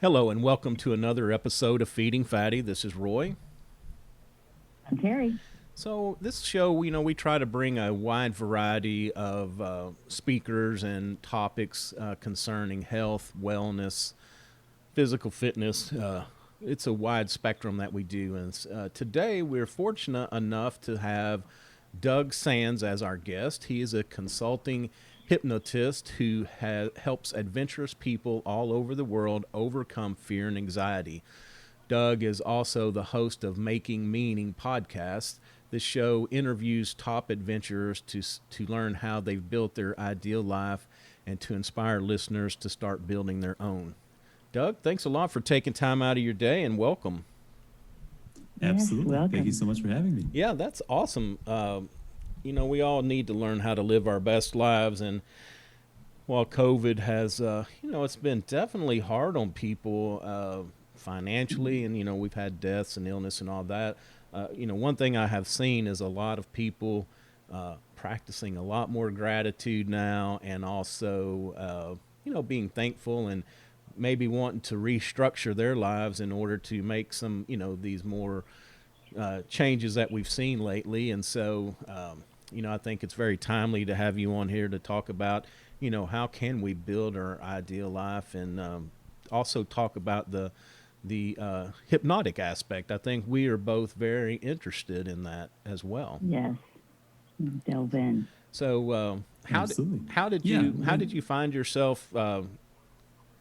Hello and welcome to another episode of Feeding Fatty. This is Roy. I'm Terry. So this show, we try to bring a wide variety of speakers and topics concerning health, wellness, physical fitness. It's a wide spectrum that we do. And today we're fortunate enough to have Doug Sands as our guest. He is a consulting hypnotist who helps adventurous people all over the world overcome fear and anxiety. Doug is also the host of Making Meaning podcast. This show interviews top adventurers to learn how they've built their ideal life and to inspire listeners to start building their own. Doug, thanks a lot for taking time out of your day and welcome. Absolutely. Yes, Thank you so much for having me. Yeah, that's awesome. We all need to learn how to live our best lives. And while COVID has, it's been definitely hard on people financially, and, we've had deaths and illness and all that. One thing I have seen is a lot of people practicing a lot more gratitude now and also, being thankful and maybe wanting to restructure their lives in order to make some, these more changes that we've seen lately. And so, I think it's very timely to have you on here to talk about, how can we build our ideal life and also talk about the hypnotic aspect. I think we are both very interested in that as well. Yes, delve in. So, how did you find yourself,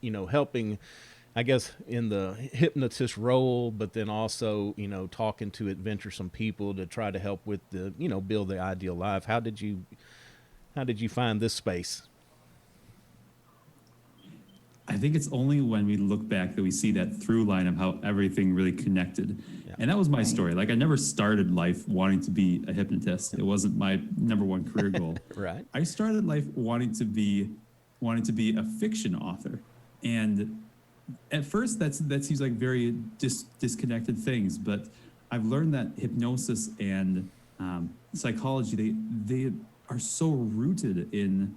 helping, I guess, in the hypnotist role, but then also, talking to adventuresome people to try to help with the, build the ideal life. How did you find this space? I think it's only when we look back that we see that through line of how everything really connected. Yeah. And that was my story. Like, I never started life wanting to be a hypnotist. It wasn't my number one career goal. Right. I started life wanting to be a fiction author. And at first that seems like very disconnected things, but I've learned that hypnosis and psychology, they are so rooted in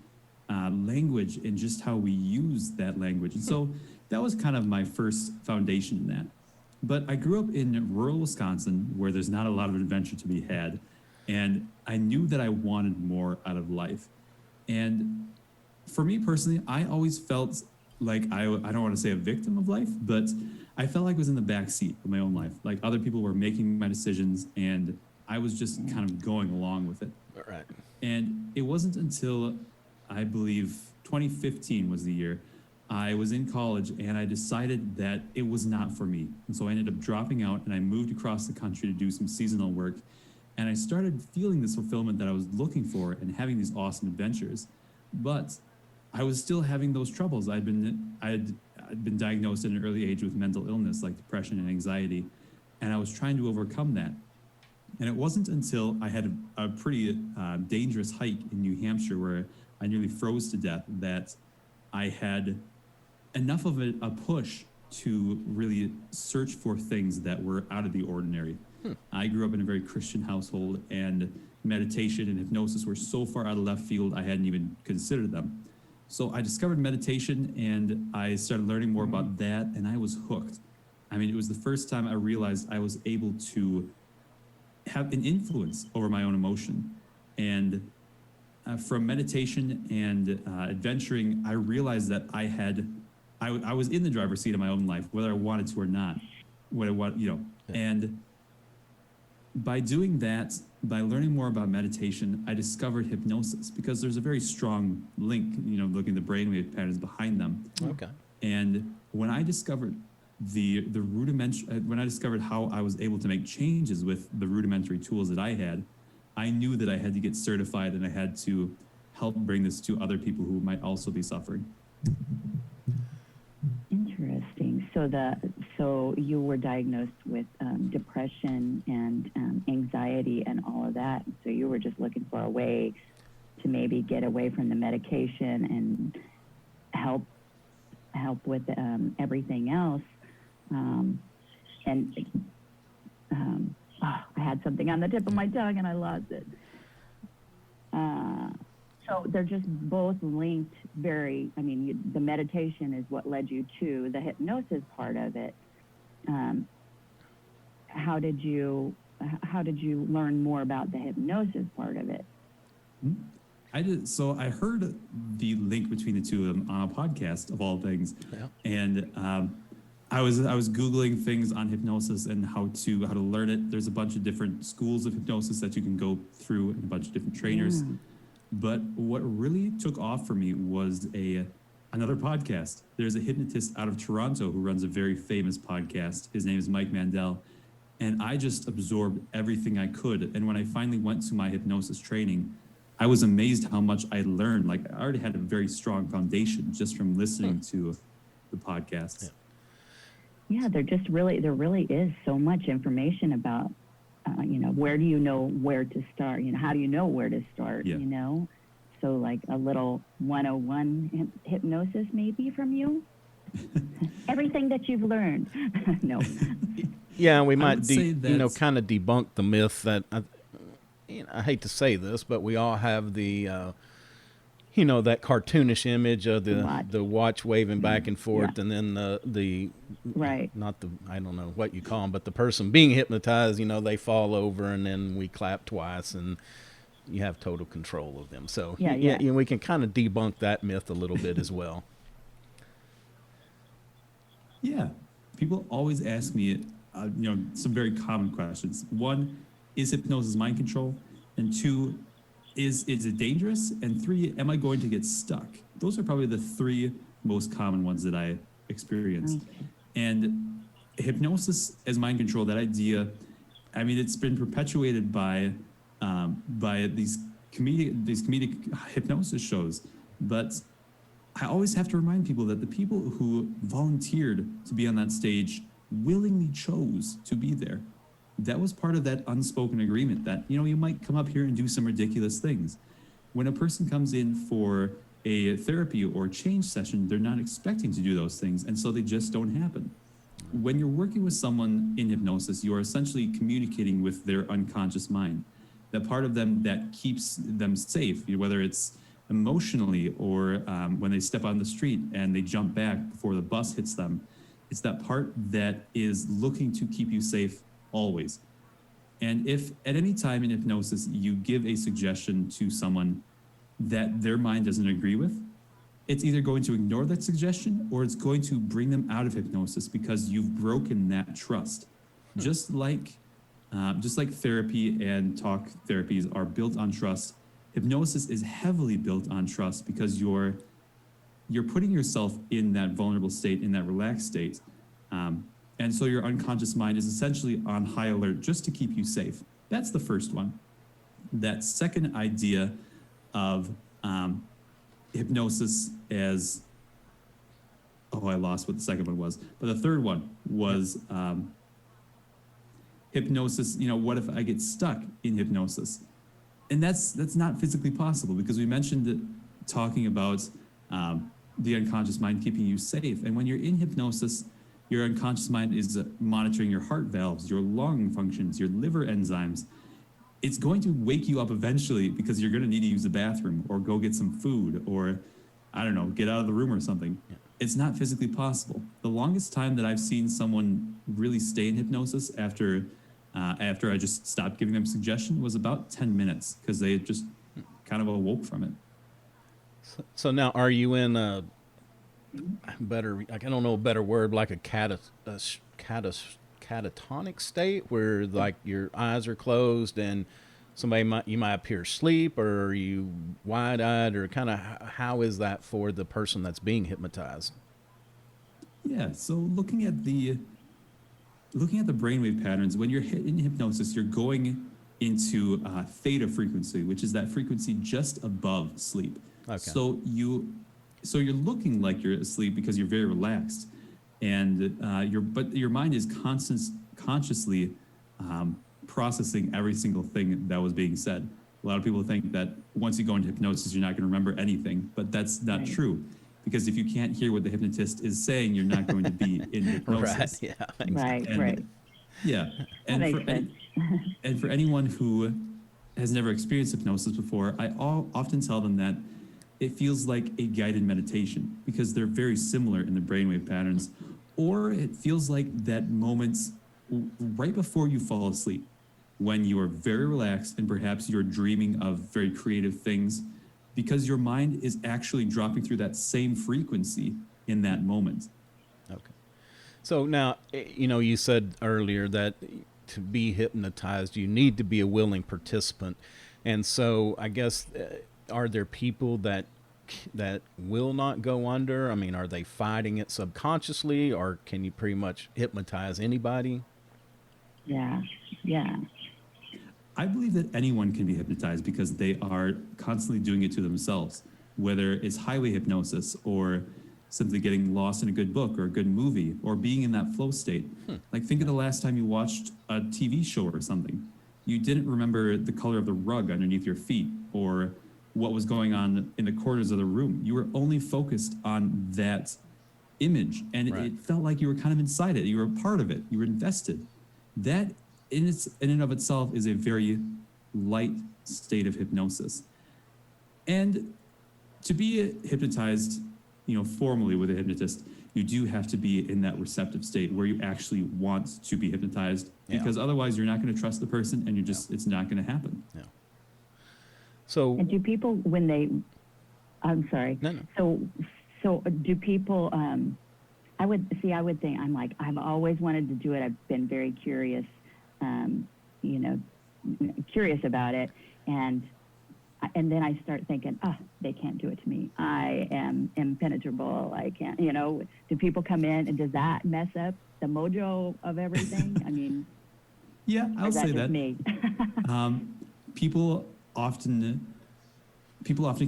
language and just how we use that language. And so that was kind of my first foundation in that. But I grew up in rural Wisconsin where there's not a lot of adventure to be had. And I knew that I wanted more out of life. And for me personally, I always felt like I don't want to say a victim of life, but I felt like I was in the back seat of my own life. Like, other people were making my decisions and I was just kind of going along with it. All right. And it wasn't until, I believe, 2015 was the year, I was in college and I decided that it was not for me. And so I ended up dropping out and I moved across the country to do some seasonal work. And I started feeling this fulfillment that I was looking for and having these awesome adventures. But I was still having those troubles. I'd been diagnosed at an early age with mental illness like depression and anxiety. And I was trying to overcome that. And it wasn't until I had a pretty dangerous hike in New Hampshire where I nearly froze to death that I had enough of a push to really search for things that were out of the ordinary. I grew up in a very Christian household, and meditation and hypnosis were so far out of left field I hadn't even considered them. So I discovered meditation and I started learning more about that, and I was hooked. I mean, it was the first time I realized I was able to have an influence over my own emotion. And from meditation and adventuring, I realized that I was in the driver's seat of my own life, whether I wanted to or not. And by doing that, by learning more about meditation, I discovered hypnosis because there's a very strong link, looking at the brainwave patterns behind them. Okay. And when I discovered when I discovered how I was able to make changes with the rudimentary tools that I had, I knew that I had to get certified and I had to help bring this to other people who might also be suffering. Interesting. So you were diagnosed with depression and anxiety and all of that. So you were just looking for a way to maybe get away from the medication and help with everything else. I had something on the tip of my tongue and I lost it. So they're just both linked very, I mean, the meditation is what led you to the hypnosis part of it. How did you learn more about the hypnosis part of it? I did. So I heard the link between the two of them on a podcast of all things, and I was Googling things on hypnosis and how to learn it. There's a bunch of different schools of hypnosis that you can go through, and a bunch of different trainers. But what really took off for me was another podcast. There's a hypnotist out of Toronto who runs a very famous podcast. His name is Mike Mandel. And I just absorbed everything I could. And when I finally went to my hypnosis training, I was amazed how much I learned. Like, I already had a very strong foundation just from listening to the podcast. Yeah, there really is so much information about, where do you know where to start? How do you know where to start? So like a little 101 hypnosis maybe from you. Everything that you've learned. No. Yeah, we might kind of debunk the myth that I hate to say this, but we all have the that cartoonish image of the watch waving back and forth, and then the not the, I don't know what you call them, but the person being hypnotized, they fall over and then we clap twice and you have total control of them. So we can kind of debunk that myth a little bit as well. Yeah, people always ask me, some very common questions. One, is hypnosis mind control? And two, is it dangerous? And three, am I going to get stuck? Those are probably the three most common ones that I experienced. And hypnosis as mind control, that idea, I mean, it's been perpetuated by these comedic hypnosis shows. But I always have to remind people that the people who volunteered to be on that stage willingly chose to be there. That was part of that unspoken agreement that, you might come up here and do some ridiculous things. When a person comes in for a therapy or change session, they're not expecting to do those things, and so they just don't happen. When you're working with someone in hypnosis, you are essentially communicating with their unconscious mind, that part of them that keeps them safe, whether it's emotionally or when they step on the street and they jump back before the bus hits them. It's that part that is looking to keep you safe always. And if at any time in hypnosis you give a suggestion to someone that their mind doesn't agree with, it's either going to ignore that suggestion or it's going to bring them out of hypnosis because you've broken that trust. Just like therapy and talk therapies are built on trust, hypnosis is heavily built on trust because you're putting yourself in that vulnerable state, in that relaxed state. And so your unconscious mind is essentially on high alert just to keep you safe. That's the first one. That second idea of hypnosis as, I lost what the second one was. But the third one was hypnosis, what if I get stuck in hypnosis? And that's not physically possible because we mentioned talking about the unconscious mind keeping you safe. And when you're in hypnosis, your unconscious mind is monitoring your heart valves, your lung functions, your liver enzymes. It's going to wake you up eventually because you're going to need to use the bathroom or go get some food or, I don't know, get out of the room or something. Yeah. It's not physically possible. The longest time that I've seen someone really stay in hypnosis after I just stopped giving them suggestion was about 10 minutes because they just kind of awoke from it. So now, are you in a better, I don't know a better word, like a catatonic state where like your eyes are closed and you might appear asleep, or are you wide-eyed, or kind of how is that for the person that's being hypnotized? Yeah, so looking at the brainwave patterns, when you're in hypnosis, you're going into theta frequency, which is that frequency just above sleep. Okay. So you're looking like you're asleep because you're very relaxed, and but your mind is consciously processing every single thing that was being said. A lot of people think that once you go into hypnosis, you're not going to remember anything, but that's not true. Because if you can't hear what the hypnotist is saying, you're not going to be in hypnosis. Right. Yeah. Right. Yeah. And for anyone who has never experienced hypnosis before, I often tell them that it feels like a guided meditation because they're very similar in the brainwave patterns, or it feels like that moment right before you fall asleep when you are very relaxed and perhaps you're dreaming of very creative things because your mind is actually dropping through that same frequency in that moment. Okay. So now, you said earlier that to be hypnotized, you need to be a willing participant. And so I guess, are there people that will not go under? I mean, are they fighting it subconsciously, or can you pretty much hypnotize anybody? Yeah, yeah. I believe that anyone can be hypnotized because they are constantly doing it to themselves, whether it's highway hypnosis or simply getting lost in a good book or a good movie or being in that flow state. Like, think of the last time you watched a TV show or something. You didn't remember the color of the rug underneath your feet or what was going on in the corners of the room. You were only focused on that image, and Right. it felt like you were kind of inside it. You were a part of it. You were invested. That in and of itself is a very light state of hypnosis. And to be hypnotized, formally with a hypnotist, you do have to be in that receptive state where you actually want to be hypnotized, because otherwise you're not going to trust the person, and it's not going to happen. Yeah. So, And do people, when they, I'm sorry. No. So do people, I would think, I'm like, I've always wanted to do it. I've been very curious, curious about it. And then I start thinking, they can't do it to me. I am impenetrable. I can't, do people come in and does that mess up the mojo of everything? I mean, Yeah, I'll say that. Me? People often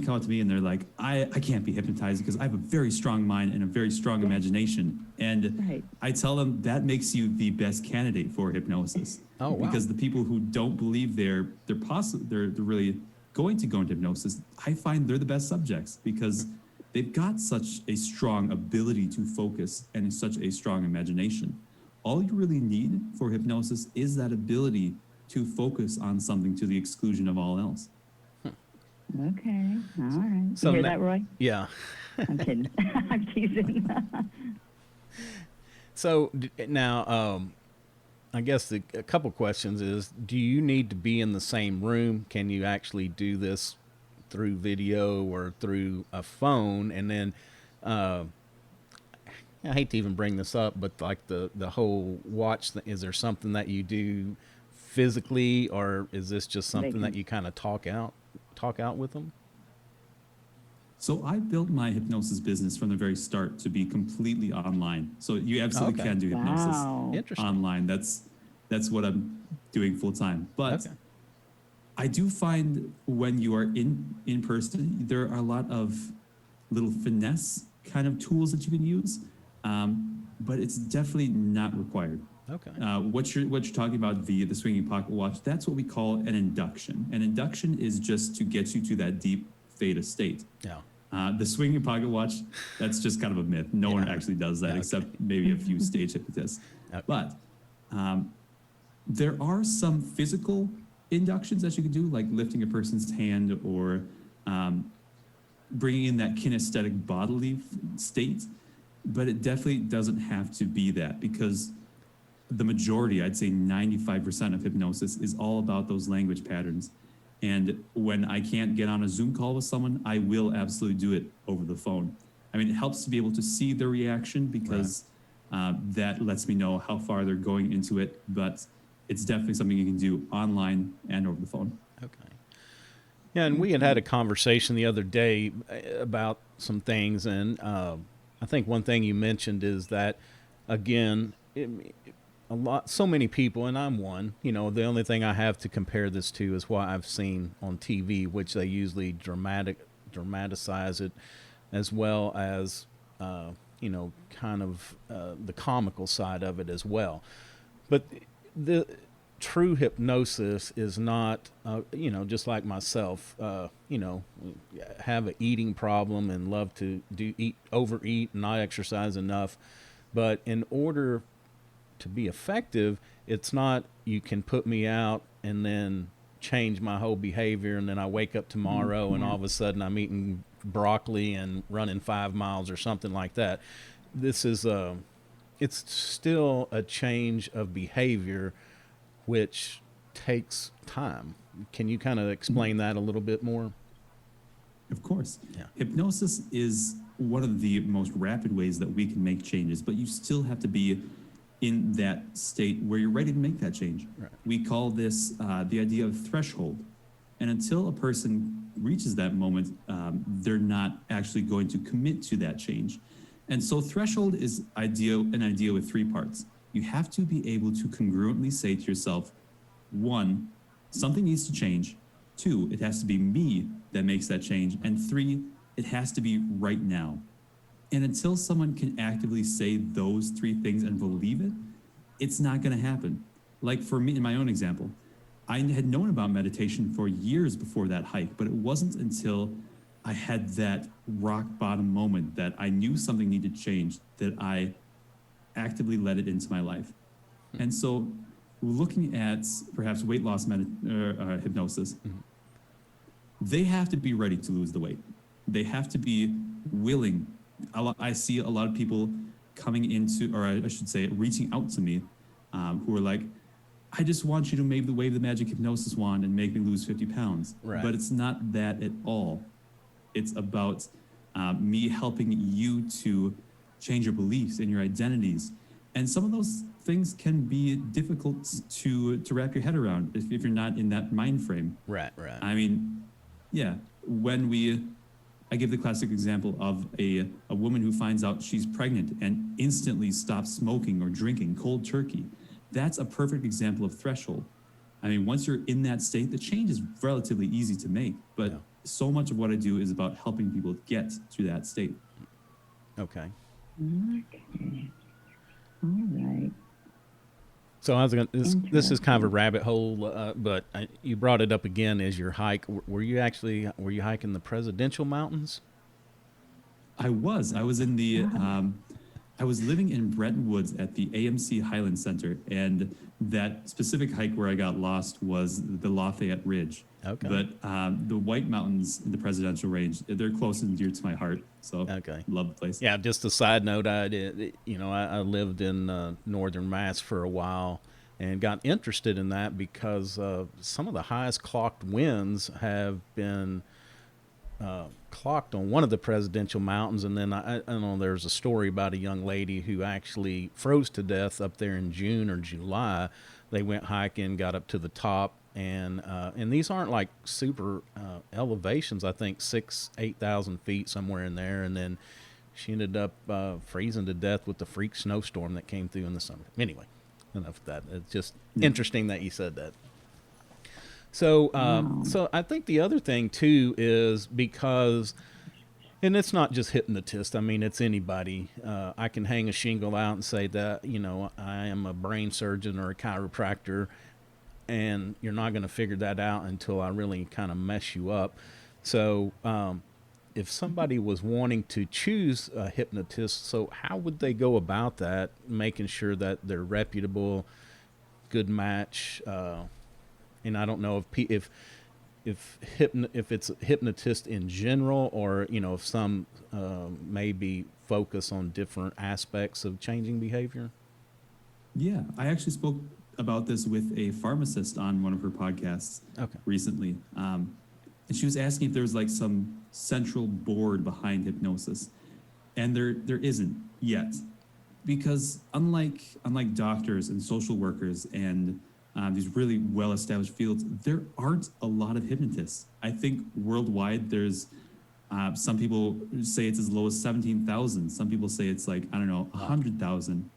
come up to me and they're like, I can't be hypnotized because I have a very strong mind and a very strong imagination. And Right. I tell them that makes you the best candidate for hypnosis. Oh, wow. Because the people who don't believe they're really going to go into hypnosis, I find they're the best subjects because they've got such a strong ability to focus and such a strong imagination. All you really need for hypnosis is that ability to focus on something to the exclusion of all else. Okay. All right. So you hear na- that, Roy? yeah. I'm kidding. I'm teasing. So now, I guess a couple questions is: do you need to be in the same room? Can you actually do this through video or through a phone? And then, I hate to even bring this up, but like the whole watch thing, is there something that you do physically, or is this just something that you kind of talk out with them? So I built my hypnosis business from the very start to be completely online. So you absolutely Okay. can do hypnosis Wow. Interesting. online. That's what I'm doing full time. But Okay. I do find when you are in person, there are a lot of little finesse kind of tools that you can use, but it's definitely not required. Okay. What you're talking about, the swinging pocket watch, that's what we call an induction. An induction is just to get you to that deep theta state. Yeah. The swinging pocket watch, that's just kind of a myth. No one actually does that, Okay. except maybe a few stage hypnotists. Okay. But there are some physical inductions that you can do, like lifting a person's hand or bringing in that kinesthetic bodily state. But it definitely doesn't have to be that, because the majority, I'd say 95% of hypnosis is all about those language patterns. And when I can't get on a Zoom call with someone, I will absolutely do it over the phone. I mean, it helps to be able to see their reaction because that lets me know how far they're going into it. But it's definitely something you can do online and over the phone. Okay. Yeah, and we had a conversation the other day about some things, and I think one thing you mentioned is that, again, so many people, and I'm one, the only thing I have to compare this to is what I've seen on TV, which they usually dramatize it, as well as, kind of the comical side of it as well. But the true hypnosis is not, just like myself, have an eating problem and love to overeat and not exercise enough. But in order to be effective, it's not you can put me out and then change my whole behavior, and then I wake up tomorrow and Yeah. all of a sudden I'm eating broccoli and running 5 miles or something like that. This is it's still a change of behavior, which takes time. Can you kind of explain that a little bit more? Of course. Yeah. Hypnosis is one of the most rapid ways that we can make changes, but you still have to be in that state where you're ready to make that change. Right. We call this the idea of threshold. And until a person reaches that moment, they're not actually going to commit to that change. And so threshold is an idea with three parts. You have to be able to congruently say to yourself, one, something needs to change. Two, it has to be me that makes that change. And three, it has to be right now. And until someone can actively say those three things and believe it, it's not going to happen. Like for me, in my own example, I had known about meditation for years before that hike, but it wasn't until I had that rock bottom moment that I knew something needed to change that I actively let it into my life. And so looking at perhaps weight loss hypnosis, they have to be ready to lose the weight. They have to be willing. I see a lot of people coming into, or I should say, reaching out to me, who are like, I just want you to maybe wave the magic hypnosis wand and make me lose 50 pounds. Right. But it's not that at all. It's about me helping you to change your beliefs and your identities. And some of those things can be difficult to wrap your head around if you're not in that mind frame. Right. I mean, yeah, I give the classic example of a woman who finds out she's pregnant and instantly stops smoking or drinking cold turkey. That's a perfect example of threshold. I mean, once you're in that state, the change is relatively easy to make, but so much of what I do is about helping people get to that state. Okay. Okay. All right. So I was going. This is kind of a rabbit hole, but you brought it up again as your hike. Were you hiking the Presidential Mountains? I was in the I was living in Bretton Woods at the AMC Highland Center, and that specific hike where I got lost was the Lafayette Ridge. Okay. But the White Mountains in the Presidential Range, they're close and dear to my heart. So Okay. love the place. Yeah, just a side note, I lived in northern Mass for a while and got interested in that because some of the highest clocked winds have been clocked on one of the Presidential Mountains. And then I know there's a story about a young lady who actually froze to death up there in June or July. They went hiking, got up to the top, and these aren't like super elevations. I think 8,000 feet, somewhere in there. And then she ended up freezing to death with the freak snowstorm that came through in the summer. Anyway, enough of that. It's just interesting that you said that. So, so I think the other thing too is because, and it's not just hypnotists. I mean, it's anybody. I can hang a shingle out and say that, I am a brain surgeon or a chiropractor, and you're not going to figure that out until I really kind of mess you up. So, if somebody was wanting to choose a hypnotist, so how would they go about that, making sure that they're reputable, good match? And I don't know if it's a hypnotist in general, or if some maybe focus on different aspects of changing behavior. Yeah, I actually spoke about this with a pharmacist on one of her podcasts recently. And she was asking if there was like some central board behind hypnosis. And there isn't yet. Because unlike doctors and social workers and these really well-established fields, there aren't a lot of hypnotists. I think worldwide there's some people say it's as low as 17,000. Some people say it's like, 100,000.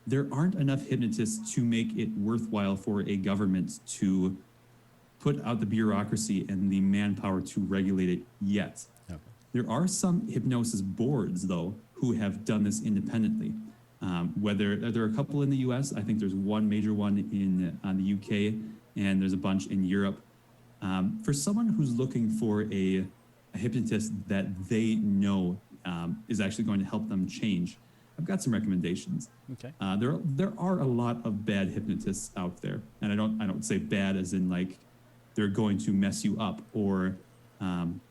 There aren't enough hypnotists to make it worthwhile for a government to put out the bureaucracy and the manpower to regulate it yet. Okay. There are some hypnosis boards, though, who have done this independently. Whether there are a couple in the U.S., I think there's one major one in the U.K., and there's a bunch in Europe. For someone who's looking for a hypnotist that they know is actually going to help them change, I've got some recommendations. Okay. There are a lot of bad hypnotists out there, and I don't say bad as in like they're going to mess you up or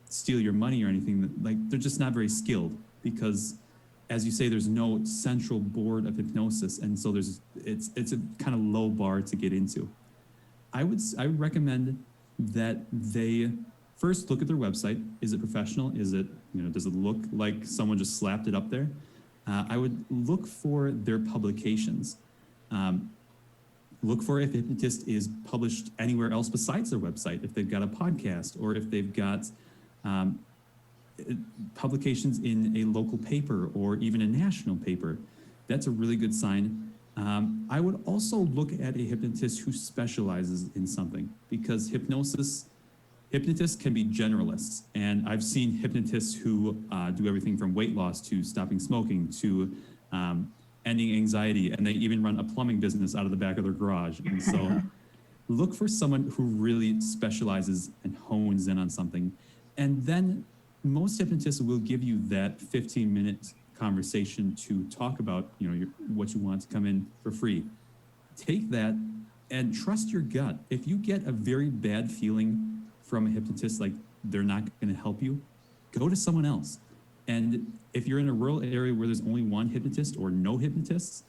steal your money or anything. Like, they're just not very skilled because, as you say, there's no central board of hypnosis, and so it's a kind of low bar to get into. I would recommend that they first look at their website. Is it professional? Is it, does it look like someone just slapped it up there? I would look for their publications. Look for if Hypnotist is published anywhere else besides their website, if they've got a podcast or if they've got publications in a local paper or even a national paper. That's a really good sign. I would also look at a hypnotist who specializes in something, because hypnotists can be generalists. And I've seen hypnotists who do everything from weight loss to stopping smoking to ending anxiety, and they even run a plumbing business out of the back of their garage. And so look for someone who really specializes and hones in on something. And then most hypnotists will give you that 15-minute conversation to talk about, what you want to come in for free. Take that and trust your gut. If you get a very bad feeling from a hypnotist, like they're not going to help you, go to someone else. And if you're in a rural area where there's only one hypnotist or no hypnotists,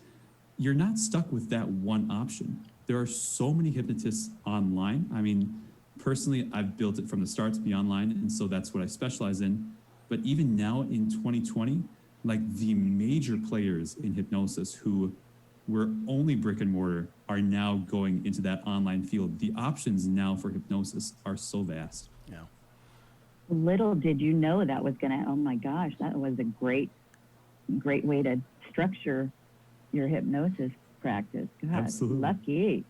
you're not stuck with that one option. There are so many hypnotists online. I mean, personally, I've built it from the start to be online, and so that's what I specialize in. But even now in 2020, like the major players in hypnosis who were only brick and mortar are now going into that online field. The options now for hypnosis are so vast. Yeah. Little did you know that was going to, oh my gosh, that was a great way to structure your hypnosis practice. God, Absolutely. Lucky.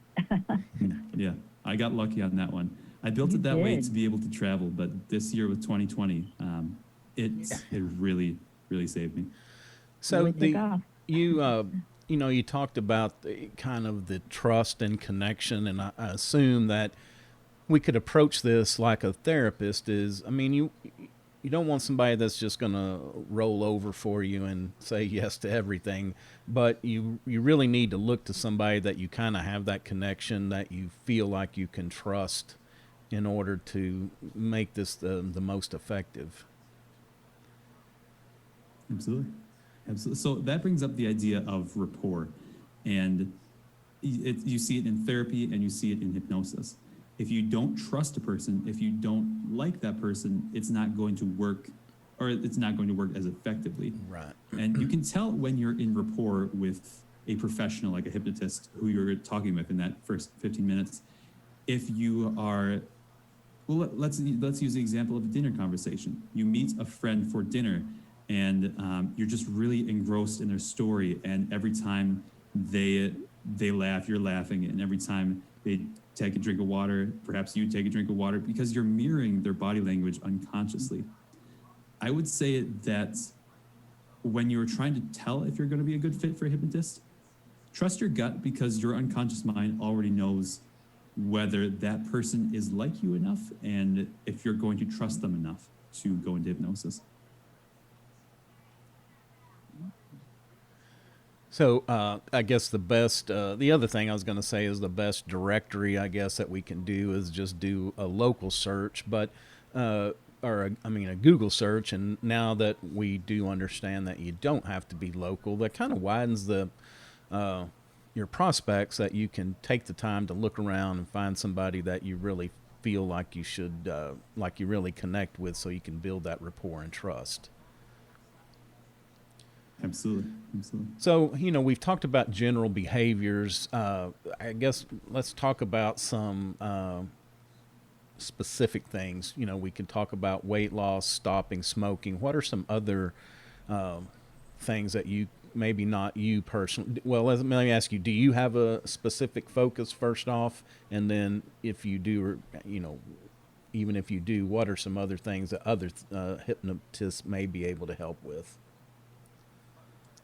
Yeah, I got lucky on that one. I built it that way to be able to travel, but this year with 2020, it really, really saved me. So you talked about the kind of the trust and connection, and I assume that we could approach this like a therapist is. I mean, you don't want somebody that's just going to roll over for you and say yes to everything, but you really need to look to somebody that you kind of have that connection, that you feel like you can trust in order to make this the most effective. Absolutely. So that brings up the idea of rapport, and you see it in therapy and you see it in hypnosis. If you don't trust a person, if you don't like that person, it's not going to work, or it's not going to work as effectively. Right. And you can tell when you're in rapport with a professional, like a hypnotist who you're talking with in that first 15 minutes. If you are, well, let's use the example of a dinner conversation. You meet a friend for dinner, and you're just really engrossed in their story, and every time they laugh, you're laughing, and every time they take a drink of water, perhaps you take a drink of water, because you're mirroring their body language unconsciously. I would say that when you're trying to tell if you're going to be a good fit for a hypnotist, trust your gut, because your unconscious mind already knows whether that person is like you enough and if you're going to trust them enough to go into hypnosis. So I guess the best, the other thing I was going to say is the best directory, I guess, that we can do is just do a local search, but, a Google search. And now that we do understand that you don't have to be local, that kind of widens your prospects, that you can take the time to look around and find somebody that you really feel like you should, like you really connect with, so you can build that rapport and trust. Absolutely. So, we've talked about general behaviors. I guess let's talk about some specific things. We can talk about weight loss, stopping smoking. What are some other things that you, maybe not you personally, well, let me ask you, do you have a specific focus first off? And then if you do, or, even if you do, what are some other things that other hypnotists may be able to help with?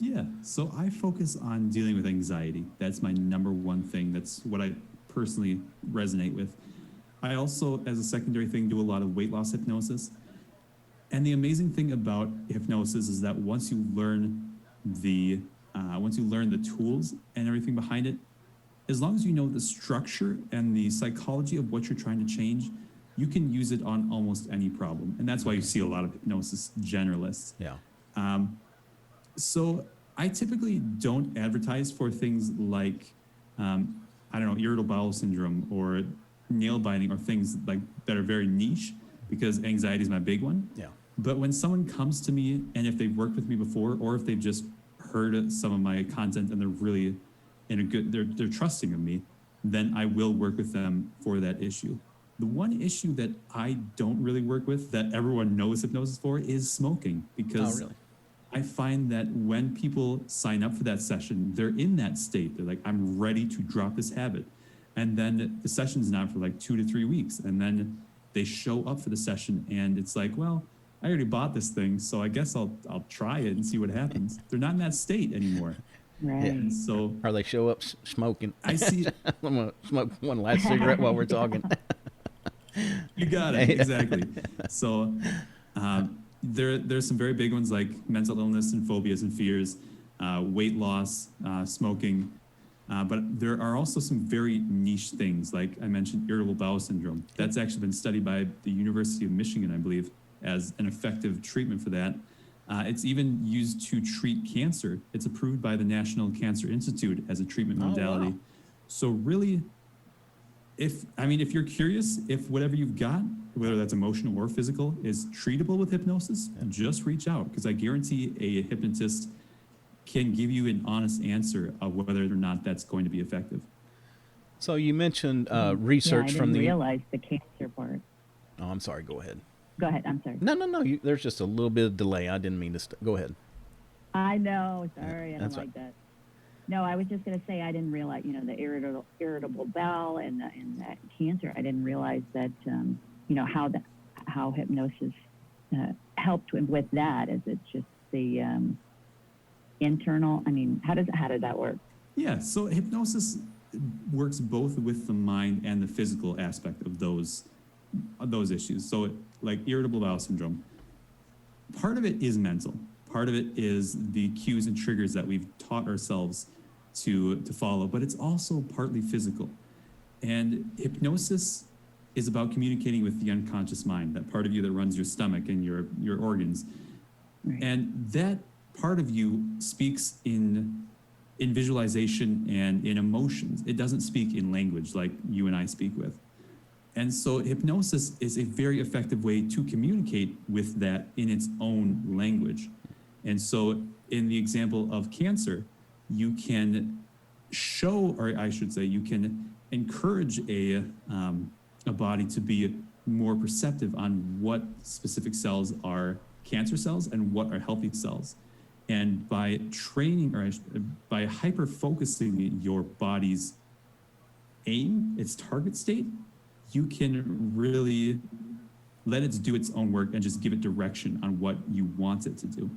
Yeah, so I focus on dealing with anxiety. That's my number one thing. That's what I personally resonate with. I also, as a secondary thing, do a lot of weight loss hypnosis. And the amazing thing about hypnosis is that once you learn the tools and everything behind it, as long as you know the structure and the psychology of what you're trying to change, you can use it on almost any problem. And that's why you see a lot of hypnosis generalists. Yeah. So I typically don't advertise for things like, I don't know, irritable bowel syndrome or nail biting or things like that are very niche, because anxiety is my big one. Yeah. But when someone comes to me, and if they've worked with me before, or if they've just heard some of my content and they're really in a good, they're trusting of me, then I will work with them for that issue. The one issue that I don't really work with that everyone knows hypnosis for is smoking, because Oh, really? I find that when people sign up for that session, they're in that state. They're like, I'm ready to drop this habit. And then the session's not for like 2 to 3 weeks. And then they show up for the session and it's like, well, I already bought this thing, so I guess I'll try it and see what happens. They're not in that state anymore. Right. And so Or they show up smoking. I see, I'm going to smoke one last cigarette while we're talking. you got it, exactly. So there's some very big ones like mental illness and phobias and fears, weight loss, smoking. But there are also some very niche things, like I mentioned, irritable bowel syndrome. That's actually been studied by the University of Michigan, I believe, as an effective treatment for that. It's even used to treat cancer. It's approved by the National Cancer Institute as a treatment modality. Wow. So really, if you're curious, if whatever you've got, whether that's emotional or physical, is treatable with hypnosis, just reach out, because I guarantee a hypnotist can give you an honest answer of whether or not that's going to be effective. So you mentioned research from I the. didn't realize the cancer part. Oh, I'm sorry. Go ahead. Go ahead. I'm sorry. No. There's just a little bit of delay. I didn't mean to. Go ahead. I know. Sorry, I don't that's like that. No, I was just going to say I didn't realize, the irritable bowel and that cancer. I didn't realize that, how hypnosis helped with that. Is it just the internal? I mean, how does that work? Yeah, so hypnosis works both with the mind and the physical aspect of those issues. So like irritable bowel syndrome, part of it is mental. Part of it is the cues and triggers that we've taught ourselves to follow, but it's also partly physical. And hypnosis is about communicating with the unconscious mind, that part of you that runs your stomach and your organs. Right. And that part of you speaks in visualization and in emotions. It doesn't speak in language like you and I speak with. And so hypnosis is a very effective way to communicate with that in its own language. And so in the example of cancer, you can show, or I should say, you can encourage a body to be more perceptive on what specific cells are cancer cells and what are healthy cells. And by training, or by hyper-focusing your body's aim, its target state, you can really let it do its own work and just give it direction on what you want it to do.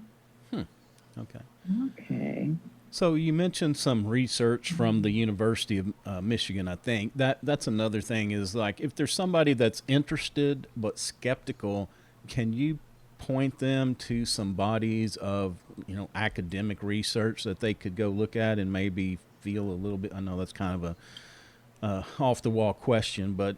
Okay. Okay. So you mentioned some research from the University of Michigan. I think that's another thing, is like, if there's somebody that's interested but skeptical, can you point them to some bodies of academic research that they could go look at and maybe feel a little bit? I know that's kind of a off the wall question, but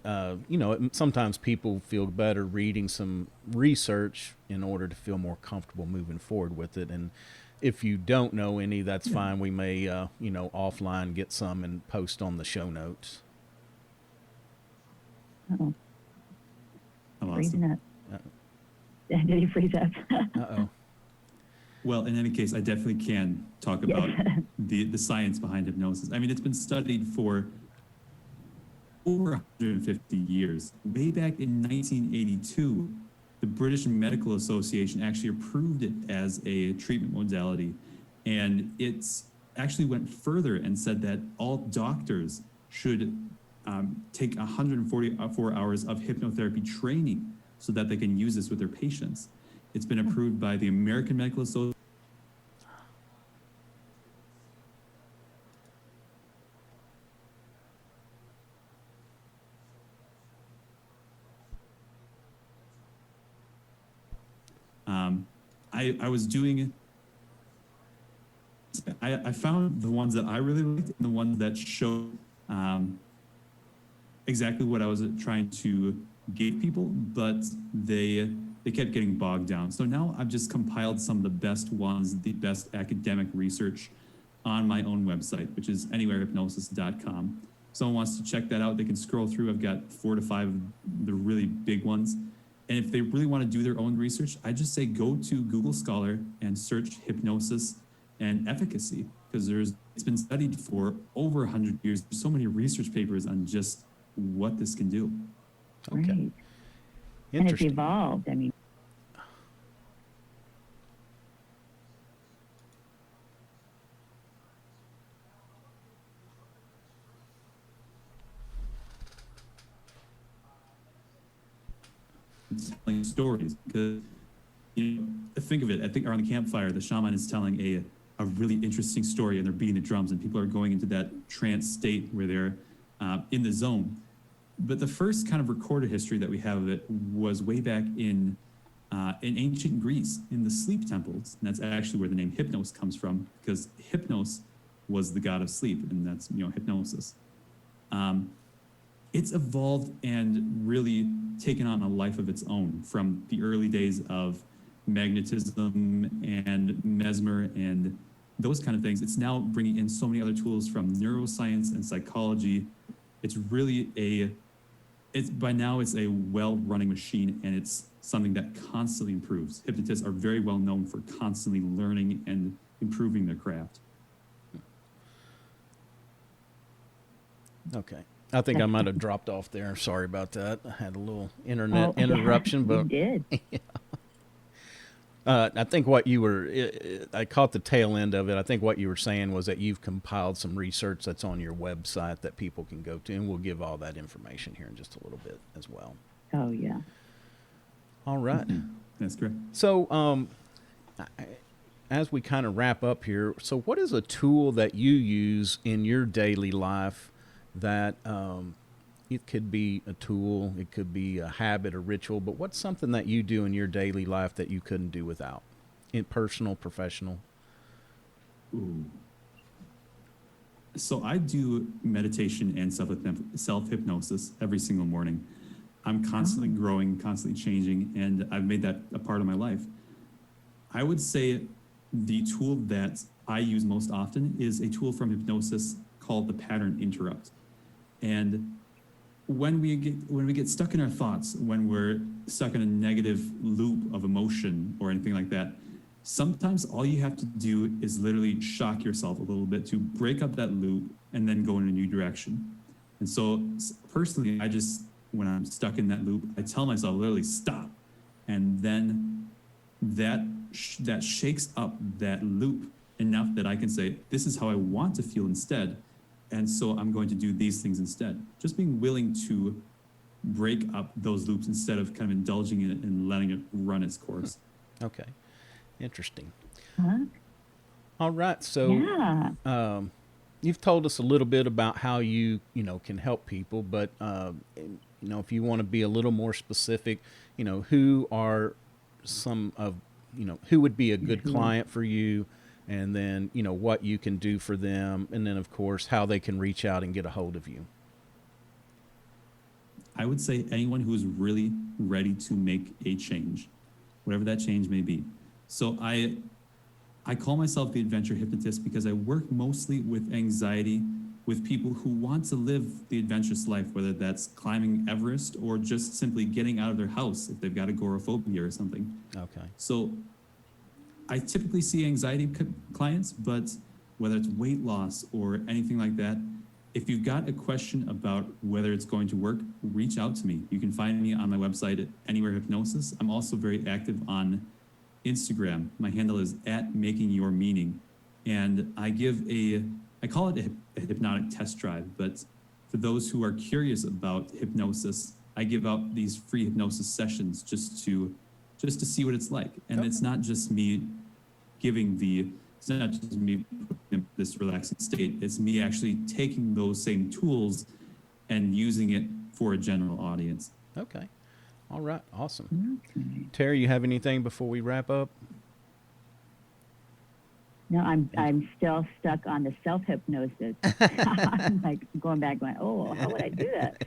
sometimes people feel better reading some research in order to feel more comfortable moving forward with it. And if you don't know any, that's fine. We may offline get some and post on the show notes. Uh-oh. I lost Freezing him. up. Did he freeze up? Uh-oh. Well, in any case, I definitely can talk about the science behind hypnosis. I mean, it's been studied for over 150 years. Way back in 1982, the British Medical Association actually approved it as a treatment modality. And it's actually went further and said that all doctors should take 144 hours of hypnotherapy training so that they can use this with their patients. It's been approved by the American Medical Association. I was doing, I found the ones that I really liked and the ones that showed um, exactly what I was trying to give people, but they kept getting bogged down. So now I've just compiled some of the best ones, the best academic research on my own website, which is anywherehypnosis.com. If someone wants to check that out, they can scroll through. I've got 4 to 5 of the really big ones. And if they really want to do their own research, I just say go to Google Scholar and search hypnosis and efficacy, because it's been studied for over 100 years. There's so many research papers on just what this can do. Okay. Right. And it's Interesting. evolved. I mean, Telling stories, because think of it. I think around the campfire, the shaman is telling a really interesting story, and they're beating the drums, and people are going into that trance state where they're in the zone. But the first kind of recorded history that we have of it was way back in ancient Greece, in the sleep temples, and that's actually where the name Hypnos comes from, because Hypnos was the god of sleep, and that's hypnosis. It's evolved and really taken on a life of its own from the early days of magnetism and mesmer and those kind of things. It's now bringing in so many other tools from neuroscience and psychology. It's really by now it's a well-running machine, and it's something that constantly improves. Hypnotists are very well known for constantly learning and improving their craft. Okay. I think I might have dropped off there. Sorry about that. I had a little internet interruption, yeah, but you did. I think what you were, I caught the tail end of it. I think what you were saying was that you've compiled some research that's on your website that people can go to, and we'll give all that information here in just a little bit as well. Oh, yeah. All right. That's correct. So, as we kind of wrap up here, so what is a tool that you use in your daily life that it could be a tool, it could be a habit, a ritual, but what's something that you do in your daily life that you couldn't do without, in personal, professional? Ooh. So I do meditation and self-hypnosis every single morning. I'm constantly growing, constantly changing, and I've made that a part of my life. I would say the tool that I use most often is a tool from hypnosis called the pattern interrupt. And when we get stuck in our thoughts, when we're stuck in a negative loop of emotion or anything like that, sometimes all you have to do is literally shock yourself a little bit to break up that loop and then go in a new direction. And so personally, when I'm stuck in that loop, I tell myself literally stop. And then that shakes up that loop enough that I can say, this is how I want to feel instead. And so I'm going to do these things instead. Just being willing to break up those loops instead of kind of indulging in it and letting it run its course. Okay. Interesting. Huh? All right. So Yeah. you've told us a little bit about how you can help people, but if you want to be a little more specific, who are some of, who would be a good client for you, and then, what you can do for them, and then, of course, how they can reach out and get a hold of you. I would say anyone who is really ready to make a change, whatever that change may be. So I call myself the adventure hypnotist because I work mostly with anxiety, with people who want to live the adventurous life, whether that's climbing Everest or just simply getting out of their house if they've got agoraphobia or something. Okay. So I typically see anxiety clients, but whether it's weight loss or anything like that, if you've got a question about whether it's going to work, reach out to me. You can find me on my website at Anywhere Hypnosis. I'm also very active on Instagram. My handle is @makingyourmeaning. And I call it a hypnotic test drive, but for those who are curious about hypnosis, I give out these free hypnosis sessions just to see what it's like. And It's not just me it's not just me in this relaxing state. It's me actually taking those same tools and using it for a general audience. Okay. All right. Awesome. Okay. Terry, you have anything before we wrap up? No, I'm still stuck on the self hypnosis. I'm like going back, going, oh, how would I do that?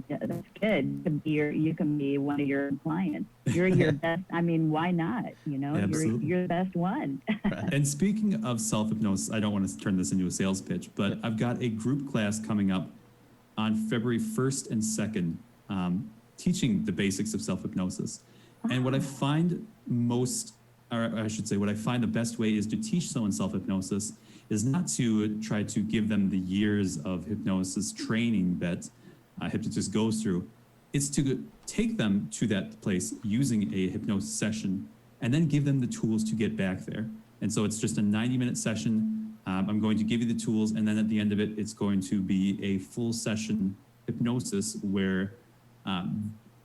That's good. You can be one of your clients. You're your best. I mean, why not? You know, Absolutely. you're the best one. And speaking of self-hypnosis, I don't want to turn this into a sales pitch, but I've got a group class coming up on February 1st and 2nd, teaching the basics of self-hypnosis. And what I find most, or I should say, what I find the best way is to teach someone self-hypnosis is not to try to give them the years of hypnosis training that a hypnotist goes through. It's to take them to that place using a hypnosis session and then give them the tools to get back there. And so it's just a 90-minute session. I'm going to give you the tools, and then at the end of it, it's going to be a full session hypnosis where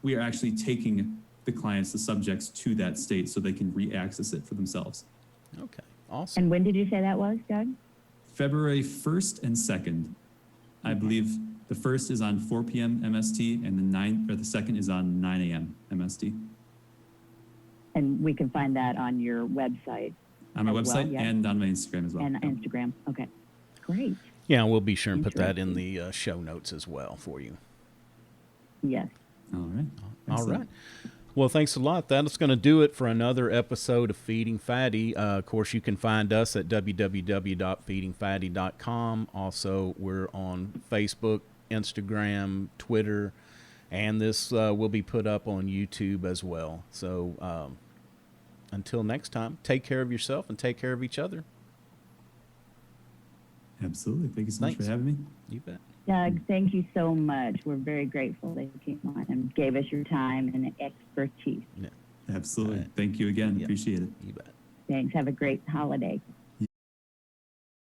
we are actually taking the clients, the subjects, to that state so they can re-access it for themselves. Okay, awesome. And when did you say that was, Doug? February 1st and 2nd. I believe the first is on 4 p.m. MST, and the second is on 9 a.m. MST. And we can find that on your website. On my as website well, yeah. and on my Instagram as well. And Instagram. Okay, great. Yeah, we'll be sure and put that in the show notes as well for you. Yes. All right. All Excellent. right. Well, thanks a lot. That's going to do it for another episode of Feeding Fatty. Of course, you can find us at www.feedingfatty.com. Also, we're on Facebook, Instagram, Twitter, and this will be put up on YouTube as well. So until next time, take care of yourself and take care of each other. Absolutely. Thank you so much Thanks. for having me. You bet. Doug, thank you so much. We're very grateful that you came on and gave us your time and expertise. Yeah, Absolutely. All right. Thank you again. Yeah. Appreciate it. you bet. Thanks. Have a great holiday.